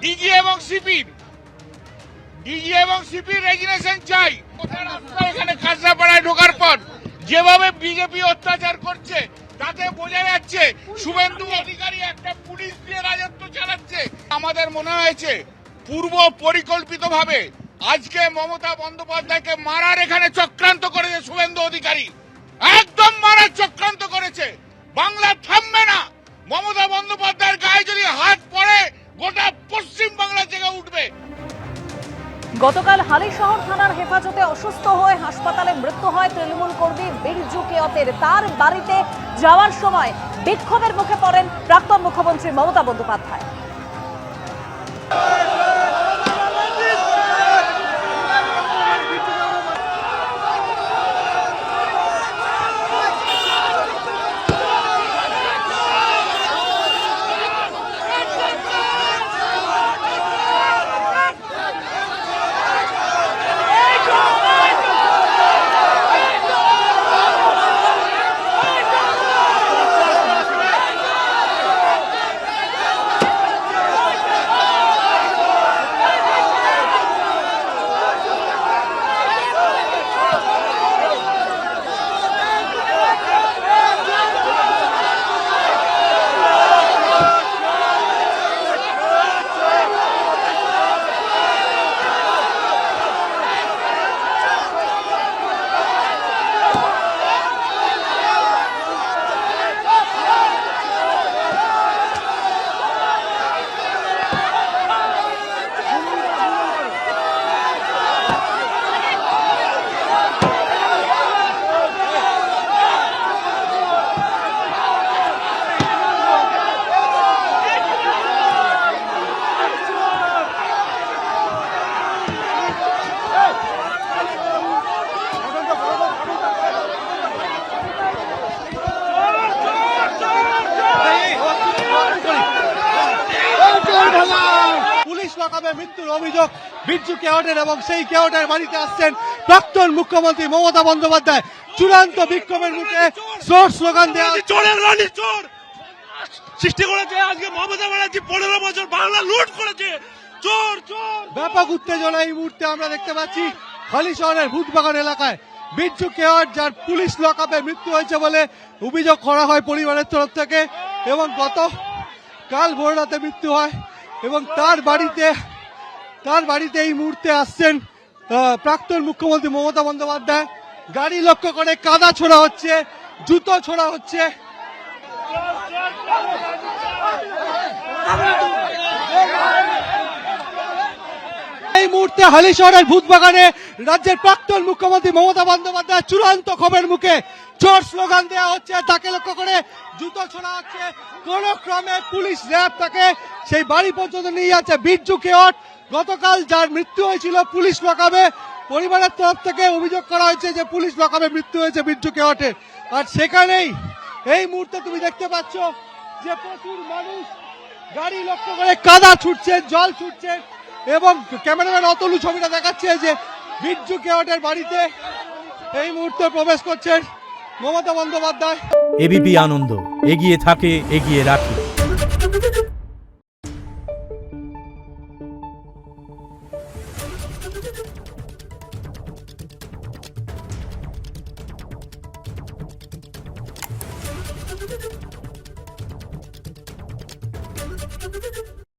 DG এবং সিপির resignation চাই। এখানে কাঁচরাপাড়ায় ঢোকার পর যেভাবে বিজেপি অত্যাচার করছে তাতে বোঝা যাচ্ছে শুভেন্দু অধিকারী একটা পুলিশ দিয়ে রাজত্ব চালাচ্ছে। আমাদের মনে হয়েছে পূর্ব পরিকল্পিতভাবে আজকে মমতা বন্দ্যোপাধ্যায়কে মারার এখানে চক্রান্ত করেছে শুভেন্দু অধিকারী, একদম মারার চক্রান্ত করেছে। বাংলা থামবে না। মমতা বন্দ্যোপাধ্যায়ের গায়ে যদি হাত পড়ে গোটা পশ্চিম বাংলা জেগে উঠবে। গতকাল হালিশহর থানার হেফাজতে অসুস্থ হয়ে হাসপাতালে মৃত্যু হয় তৃণমূল কর্মী বিরজু কেওটের। তার বাড়িতে যাওয়ার সময় বিক্ষোভের মুখে পড়েন প্রাক্তন মুখ্যমন্ত্রী মমতা বন্দ্যোপাধ্যায়। পুলিশ লকআপে মৃত্যুর অভিযোগ বিরজু কেওটের এবং সেই কেওটের বাড়িতে আসছেন প্রাক্তন মুখ্যমন্ত্রী মমতা বন্দ্যোপাধ্যায়। চূড়ান্ত বিক্ষোভের মুখে জোর স্লোগান দেওয়া চোরের রানী চোর সৃষ্টি করেছে আজকে মমতা ব্যানার্জি 15 বছর বাংলা লুট করেছে। চোর চোর ব্যাপক উত্তেজনা এই মুহূর্তে আমরা দেখতে পাচ্ছি হালিশহরের ভূতবাগান এলাকায়। বিরজু কেওট যার পুলিশ লকআপে মৃত্যু হয়েছে বলে অভিযোগ করা হয় পরিবারের তরফ থেকে এবং কাল ভোর রাতে মৃত্যু হয় এবং তার বাড়িতে এই মুহূর্তে আসছেন প্রাক্তন মুখ্যমন্ত্রী মমতা বন্দ্যোপাধ্যায়। গাড়ি লক্ষ্য করে কাদা ছোড়া হচ্ছে, জুতো ছোড়া হচ্ছে। এই মুহূর্তে হালিশহরের ভূতবাগানে রাজ্যের প্রাক্তন মুখ্যমন্ত্রী মমতা বন্দ্যোপাধ্যায় চূড়ান্ত ক্ষোভের মুখে জোর স্লোগান দেওয়া হচ্ছে, তাকে লক্ষ্য করে জুতো ছোড়া হচ্ছে। কোন ক্রমে পুলিশ র্যাব তাকে সেই বাড়ি পর্যন্ত নিয়ে যাচ্ছে। বিরজু কেওট গতকাল যার মৃত্যু হয়েছিল পুলিশ লকআপে, পরিবারের তরফ থেকে অভিযোগ করা হয়েছে যে পুলিশ লকআপে মৃত্যু হয়েছে বিরজু কেওটের। আর সেখানেই এই মুহূর্তে তুমি দেখতে পাচ্ছ যে প্রচুর মানুষ গাড়ি লক্ষ্য করে কাদা ছুটছে, জল ছুটছে এবং ক্যামেরাম্যান অতলু ছবিটা দেখাচ্ছে যে বিরজু কেওটের বাড়িতে এই মুহূর্তে প্রবেশ করছেন মমতা বন্দ্যোপাধ্যায়। এবিপি আনন্দ এগিয়ে থাকে, এগিয়ে রাখে। Thank you.